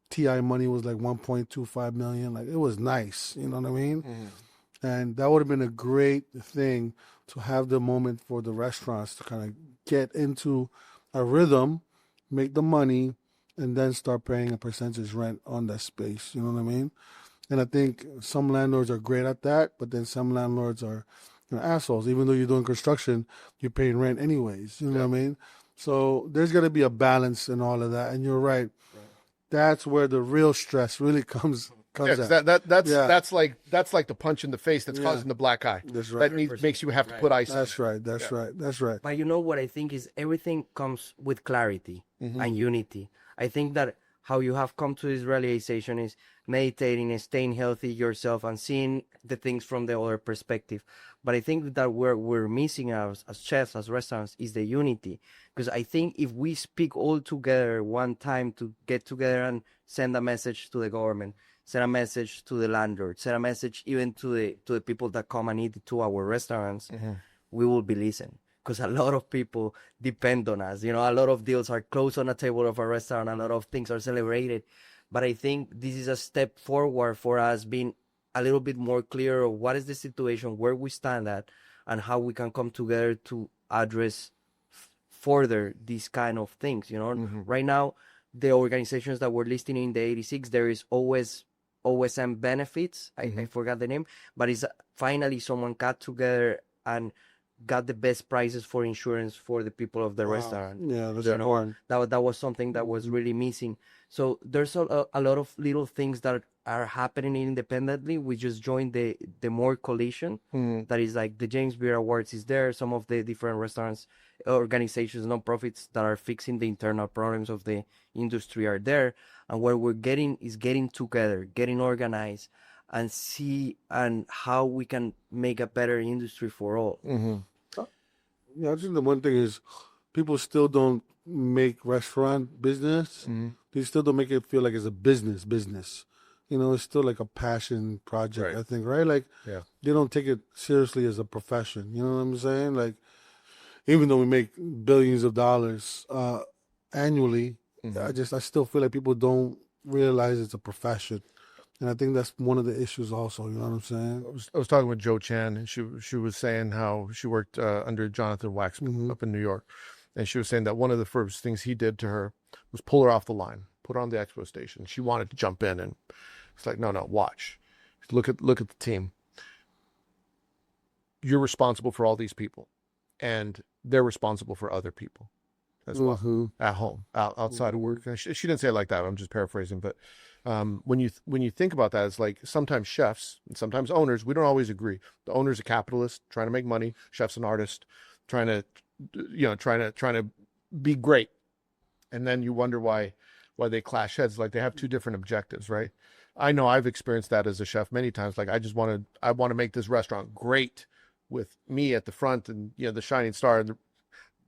TI money was like $1.25 million. Like, it was nice. You know what I mean? And that would have been a great thing to have the moment for the restaurants to kind of get into a rhythm, make the money, and then start paying a percentage rent on that space. You know what I mean? And I think some landlords are great at that, but then some landlords are assholes. Even though you're doing construction, you're paying rent anyways. You know what I mean? So there's got to be a balance in all of that. And you're right. That's where the real stress really comes Yeah, 'cause at. that's like the punch in the face that's causing the black eye. That's right. That makes you have to put ice. That's right. That's right. That's right. But you know what I think is everything comes with clarity and unity. I think that how you have come to this realization is meditating and staying healthy yourself and seeing the things from the other perspective. But I think that we're missing as chefs, as restaurants, is the unity. Because I think if we speak all together one time to get together and send a message to the government, send a message to the landlord, send a message even to the people that come and eat to our restaurants, we will be listened. Because a lot of people depend on us. You know, a lot of deals are closed on a table of a restaurant. A lot of things are celebrated. But I think this is a step forward for us being a little bit more clear of what is the situation, where we stand at, and how we can come together to address further these kind of things. You know, right now, the organizations that we're listing in the 86, there is always OSM benefits. I forgot the name, but it's finally someone got together and got the best prices for insurance for the people of the restaurant. Yeah, that's important. That was something that was really missing. So there's a lot of little things that are happening independently. We just joined the more coalition that is like the James Beard Awards is there. Some of the different restaurants, organizations, non-profits that are fixing the internal problems of the industry are there. And what we're getting is getting together, getting organized, and see and how we can make a better industry for all. Yeah, I think the one thing is people still don't make restaurant business. They still don't make it feel like it's a business. You know, it's still like a passion project, I think, right? Like, they don't take it seriously as a profession. You know what I'm saying? Like, even though we make billions of dollars annually, I still feel like people don't realize it's a profession. And I think that's one of the issues also, you know what I'm saying? I was talking with Joe Chan, and she was saying how she worked under Jonathan Waxman up in New York. And she was saying that one of the first things he did to her was pull her off the line, put her on the expo station. She wanted to jump in, and it's like, no, watch. Look at the team. You're responsible for all these people, and they're responsible for other people as well at home, outside of work. She didn't say it like that. I'm just paraphrasing, but when you think about that, it's like sometimes chefs and sometimes owners, we don't always agree. The owner's a capitalist trying to make money. Chef's an artist trying to be great, and then you wonder why they clash heads. Like they have two different objectives, right? I know I've experienced that as a chef many times. Like I want to make this restaurant great with me at the front and the shining star, and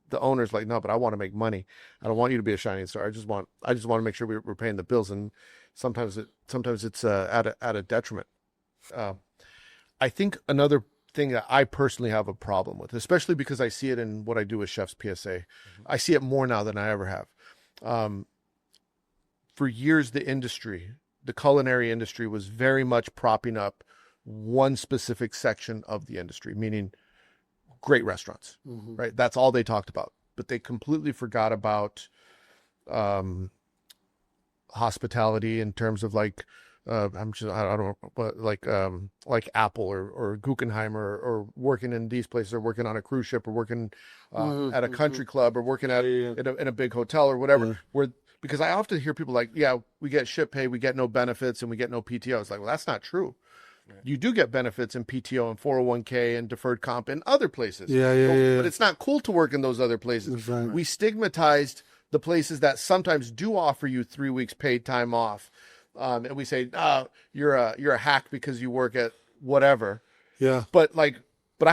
the owner's like, no, but I want to make money. I don't want you to be a shining star. I just want to make sure we're paying the bills. And sometimes it's at a detriment. I think another thing that I personally have a problem with, especially because I see it in what I do with Chef's PSA. I see it more now than I ever have. For years, the culinary industry was very much propping up one specific section of the industry, meaning great restaurants, right? That's all they talked about. But they completely forgot about hospitality in terms of like, I don't know, but like Apple or Guggenheim or working in these places, or working on a cruise ship, or working at a country club, or working at in a big hotel or whatever. Because I often hear people like, yeah, we get ship pay, we get no benefits, and we get no PTO. It's like, well, that's not true. You do get benefits in PTO and 401k and deferred comp in other places. But it's not cool to work in those other places. Right. We stigmatized the places that sometimes do offer you 3 weeks paid time off. And we say, oh, you're a hack because you work at whatever. Yeah. But I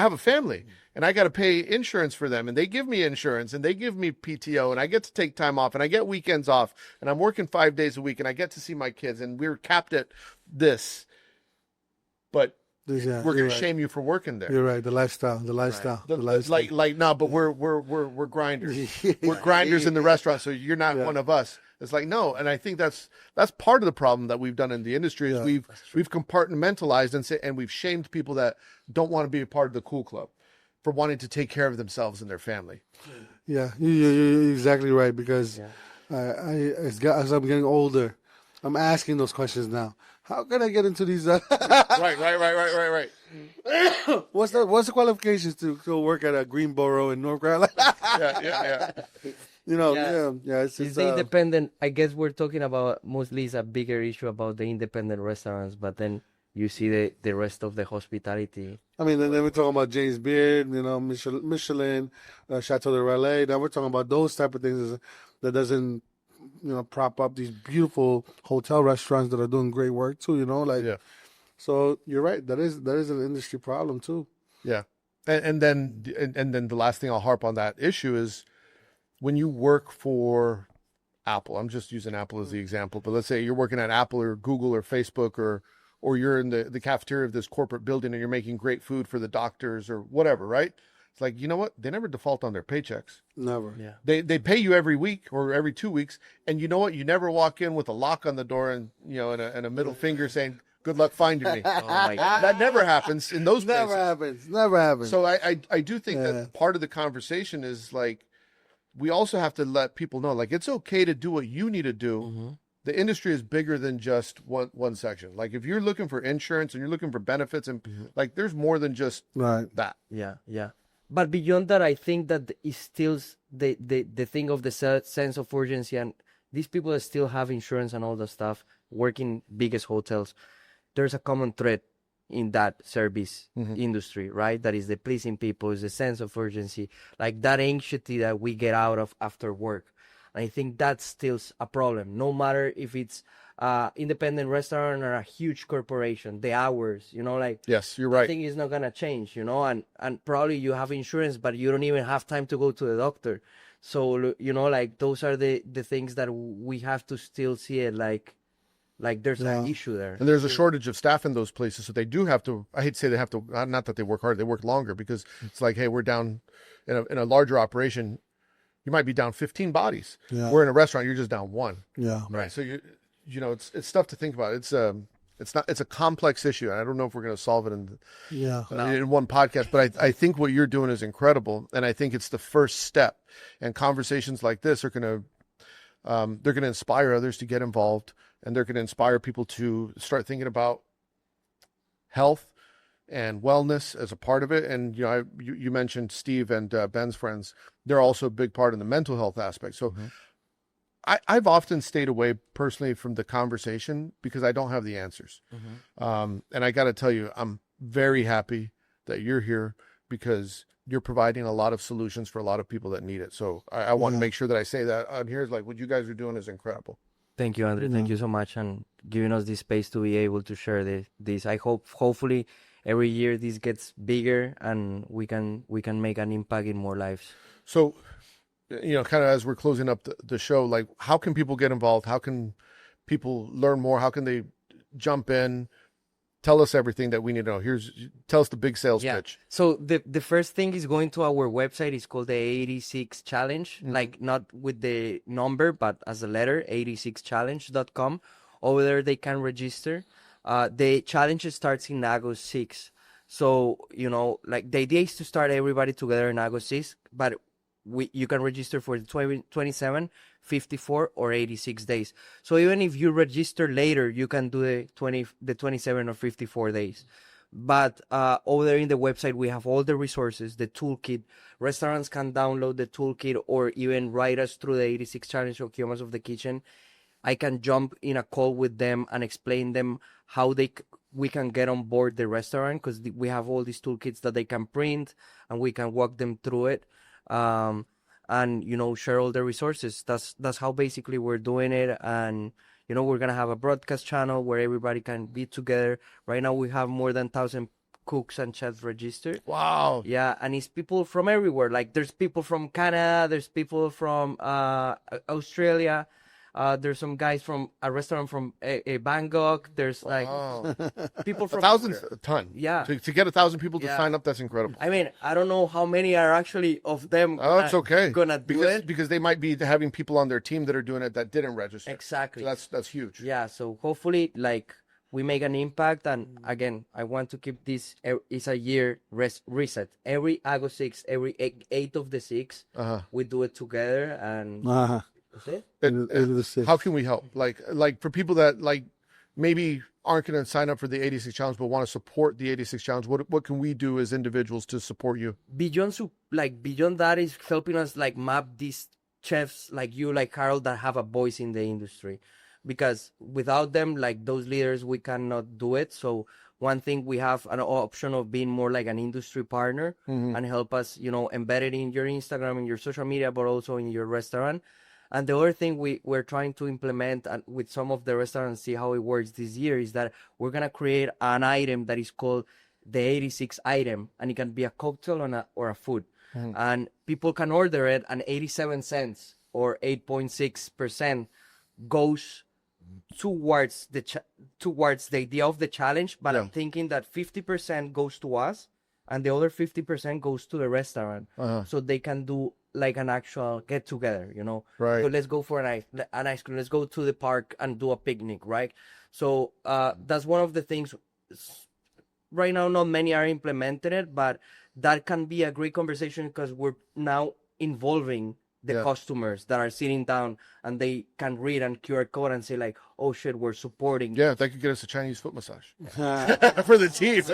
have a family, and I got to pay insurance for them, and they give me insurance, and they give me PTO, and I get to take time off, and I get weekends off, and I'm working 5 days a week, and I get to see my kids, and we're capped at this. But we're going to shame you for working there. You're right. The lifestyle. Like no, but we're grinders. We're grinders in the restaurant, so you're not one of us. It's like, no. And I think that's part of the problem that we've done in the industry is we've compartmentalized and we've shamed people that don't want to be a part of the cool club for wanting to take care of themselves and their family. Yeah, you're exactly right, because as I'm getting older, I'm asking those questions now. how can I get into these? Right. What's the qualifications to work at a Greenboro in North Carolina? Yeah. Yeah. It's It's the independent. I guess we're talking about mostly it's a bigger issue about the independent restaurants, but then you see the rest of the hospitality. I mean, and then we're talking about James Beard, Michelin, Chateau de Relais. Now we're talking about those type of things that doesn't, prop up these beautiful hotel restaurants that are doing great work too. Yeah. So you're right. That is an industry problem too. Yeah. And then the last thing I'll harp on that issue is when you work for Apple. I'm just using Apple as the example, but let's say you're working at Apple or Google or Facebook or you're in the cafeteria of this corporate building and you're making great food for the doctors or whatever, right? It's like, you know what? They never default on their paychecks. Never. Yeah. They pay you every week or every 2 weeks. And you know what? You never walk in with a lock on the door and, and a middle finger saying, good luck finding me. Oh my God. That never happens in those places. Never happens. So I do think that part of the conversation is like, we also have to let people know, like, it's okay to do what you need to do. Mm-hmm. The industry is bigger than just one section. Like if you're looking for insurance and you're looking for benefits and like there's more than just that. Yeah. But beyond that, I think that it's still the thing of the sense of urgency, and these people that still have insurance and all the stuff, work in biggest hotels. There's a common thread in that service industry, right? That is the pleasing people, is the sense of urgency, like that anxiety that we get out of after work. And I think that's still a problem, no matter if it's independent restaurant or a huge corporation. The hours, like Yes, you're right. I think it's not gonna change, and probably you have insurance, but you don't even have time to go to the doctor. So like those are the things that we have to still see it like there's an issue there. And there's a shortage of staff in those places. So they do have to, I hate to say they have to, not that they work hard, they work longer because it's like, hey, we're down in a larger operation. You might be down 15 bodies. Yeah. We're in a restaurant, you're just down one. Yeah. Right. So it's stuff to think about. It's a complex issue. And I don't know if we're going to solve it in one podcast, but I think what you're doing is incredible. And I think it's the first step, and conversations like this are they're going to inspire others to get involved, and they're going to inspire people to start thinking about health and wellness as a part of it. And you mentioned Steve and Ben's friends; they're also a big part in the mental health aspect. So, I've often stayed away personally from the conversation because I don't have the answers. And I got to tell you, I'm very happy that you're here because you're providing a lot of solutions for a lot of people that need it. So I want to make sure that I say that on here. Is like what you guys are doing is incredible. Thank you, Andre. Thank you so much, and giving us this space to be able to share this. I hopefully every year this gets bigger and we can make an impact in more lives. So, kind of as we're closing up the show, like how can people get involved? How can people learn more? How can they jump in? Tell us everything that we need to know. Tell us the big sales pitch. So the first thing is going to our website. It's called the 86 Challenge, like not with the number, but as a letter, 86challenge.com. Over there, they can register. The challenge starts in August 6. So, like the idea is to start everybody together in August 6, but you can register for the 27, 54, or 86 days. So even if you register later, you can do the 27 or 54 days. But over there in the website, we have all the resources, the toolkit. Restaurants can download the toolkit or even write us through the 86 Challenge or Humans of the Kitchen. I can jump in a call with them and explain them how we can get on board the restaurant, because we have all these toolkits that they can print and we can walk them through it. And share all the resources. That's how basically we're doing it. And we're gonna have a broadcast channel where everybody can be together. Right now we have more than 1,000 cooks and chefs registered. Wow. Yeah, and it's people from everywhere. Like there's people from Canada, there's people from Australia. There's some guys from a restaurant from Bangkok. There's like people from 1,000 a ton. Yeah. To get 1,000 people to sign up, that's incredible. I mean, I don't know how many are actually of them. Oh, that's okay. Gonna do it because they might be having people on their team that are doing it that didn't register. Exactly. So that's huge. Yeah. So hopefully, like we make an impact. And again, I want to keep this. It's a year reset. Every August 6th, every 8th of the 6th, we do it together and. That's it. And how can we help? Like for people that like maybe aren't going to sign up for the 86 challenge but want to support the 86 challenge, what can we do as individuals to support you? Beyond that is helping us like map these chefs like you, like Harold, that have a voice in the industry, because without them, like those leaders, we cannot do it. So one thing, we have an option of being more like an industry partner and help us, embed it in your Instagram and your social media, but also in your restaurant. And the other thing we're trying to implement with some of the restaurants, see how it works this year, is that we're going to create an item that is called the 86 item, and it can be a cocktail or a food. And people can order it, and 87 cents or 8.6% goes towards the idea of the challenge. But I'm thinking that 50% goes to us, and the other 50% goes to the restaurant, so they can do like an actual get together, Right. So let's go for an ice cream. Let's go to the park and do a picnic, right? So that's one of the things. Right now, not many are implementing it, but that can be a great conversation, because we're now involving the customers that are sitting down, and they can read and QR code and say like, oh shit, we're supporting. Yeah, that could get us a Chinese foot massage for the team.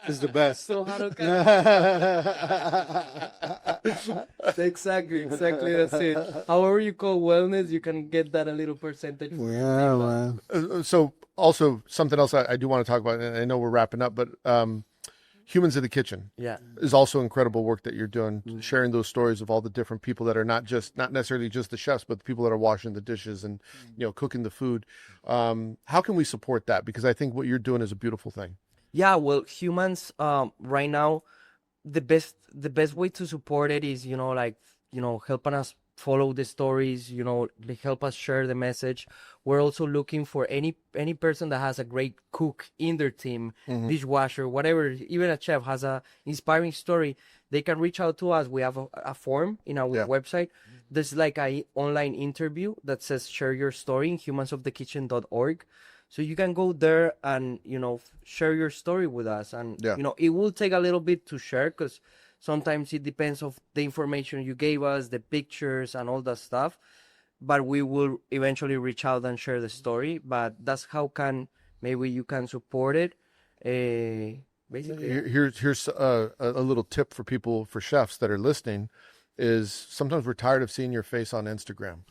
It's the best. So how exactly that's it. However you call wellness, you can get that a little percentage. Yeah, man. So also something else I do want to talk about, and I know we're wrapping up, but Humans in the Kitchen is also incredible work that you're doing, sharing those stories of all the different people that are not necessarily just the chefs, but the people that are washing the dishes and cooking the food. How can we support that? Because I think what you're doing is a beautiful thing. Yeah, well, Humans, right now, the best way to support it is, helping us follow the stories, they help us share the message. We're also looking for any person that has a great cook in their team, dishwasher, whatever, even a chef has a inspiring story. They can reach out to us. We have a form in our website. There's like a online interview that says share your story in humansofthekitchen.org. So you can go there and, share your story with us. And, it will take a little bit to share, because sometimes it depends of the information you gave us, the pictures and all that stuff. But we will eventually reach out and share the story. But that's how maybe you can support it. Basically. Here's a little tip for chefs that are listening. Is sometimes we're tired of seeing your face on Instagram,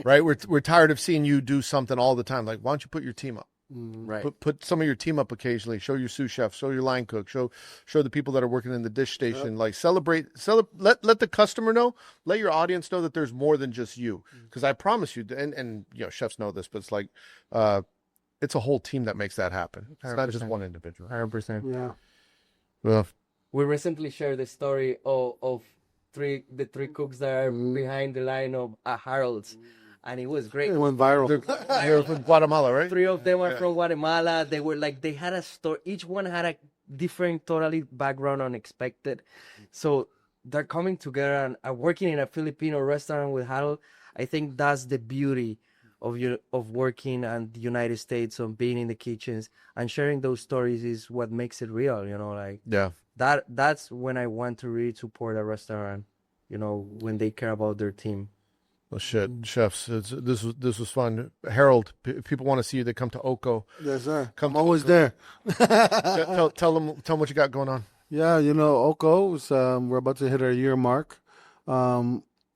right? We're tired of seeing you do something all the time. Like, why don't you put your team up? Right. Put some of your team up occasionally. Show your sous chef, show your line cook, show the people that are working in the dish station. Like celebrate. Let the customer know. Let your audience know that there's more than just you. Because I promise you, and chefs know this, but it's like it's a whole team that makes that happen. It's 100%. Not just one individual. 100%. Yeah. Well, we recently shared the story of the three cooks that are behind the line of Harold's, and it was great. It went viral. They're from Guatemala, right? 3 of them are from Guatemala. They were like, they had a story. Each one had a different, totally background, unexpected. So they're coming together and are working in a Filipino restaurant with Harold. I think that's the beauty of working in the United States, of being in the kitchens and sharing those stories is what makes it real. That's when I want to really support a restaurant, when they care about their team. Well, shit, chefs, this was fun. Harold, if people want to see you, they come to Oko. Yes, sir. I'm always there. Tell them what you got going on. Yeah, Oko, we're about to hit our year mark.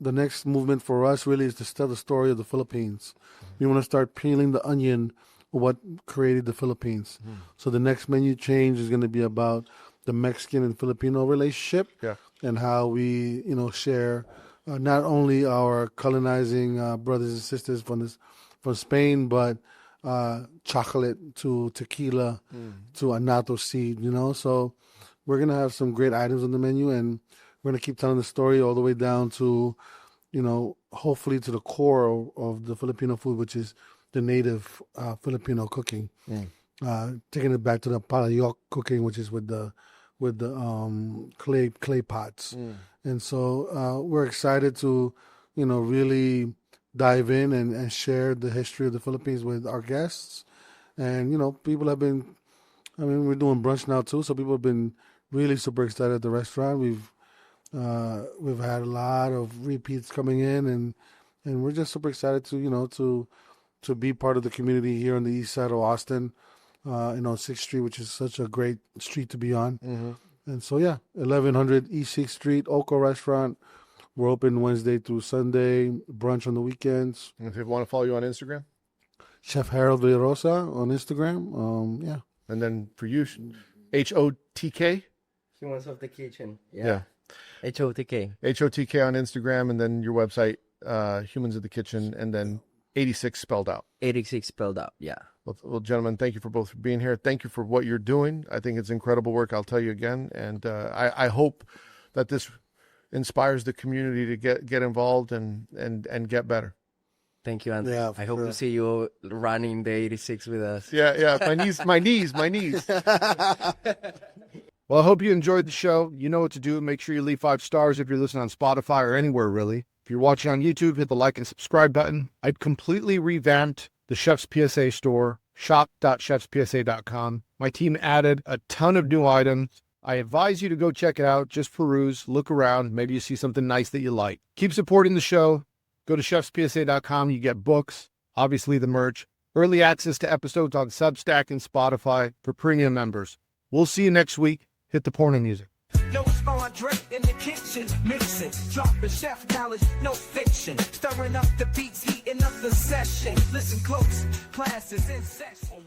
The next movement for us really is to tell the story of the Philippines. We want to start peeling the onion of what created the Philippines. So the next menu change is going to be about the Mexican and Filipino relationship, and how we, share not only our colonizing brothers and sisters from Spain, but chocolate to tequila to annatto seed, So we're gonna have some great items on the menu, and we're gonna keep telling the story all the way down to, hopefully to the core of the Filipino food, which is the native Filipino cooking. Taking it back to the palayok cooking, which is with the clay pots. And so we're excited to, really dive in and share the history of the Philippines with our guests. And, people have been, we're doing brunch now too, so people have been really super excited at the restaurant. We've had a lot of repeats coming in, and we're just super excited to, to be part of the community here on the east side of Austin, on 6th Street, which is such a great street to be on. And so, 1100 East 6th Street, Oko Restaurant. We're open Wednesday through Sunday, brunch on the weekends. And if you want to follow you on Instagram? Chef Harold Villarosa on Instagram. And then for you, HOTK? Humans of the Kitchen. Yeah. HOTK. HOTK on Instagram, and then your website, Humans of the Kitchen, and then 86 spelled out. 86 spelled out, yeah. Well, gentlemen, thank you for both for being here. Thank you for what you're doing. I think it's incredible work, I'll tell you again. And I hope that this inspires the community to get involved and get better. Thank you, André. Yeah, I hope sure. to see you running the 86 with us. Yeah, my knees. Well, I hope you enjoyed the show. You know what to do. Make sure you leave 5 stars if you're listening on Spotify or anywhere, really. If you're watching on YouTube, hit the like and subscribe button. I've completely revamped the Chef's PSA store, shop.chefspsa.com. My team added a ton of new items. I advise you to go check it out. Just peruse, look around. Maybe you see something nice that you like. Keep supporting the show. Go to chefspsa.com. You get books, obviously the merch, early access to episodes on Substack and Spotify for premium members. We'll see you next week. Hit the porno music. No André in the kitchen, mixing, dropping chef knowledge, no fiction, stirring up the beats, heating up the session. Listen close, class is in session.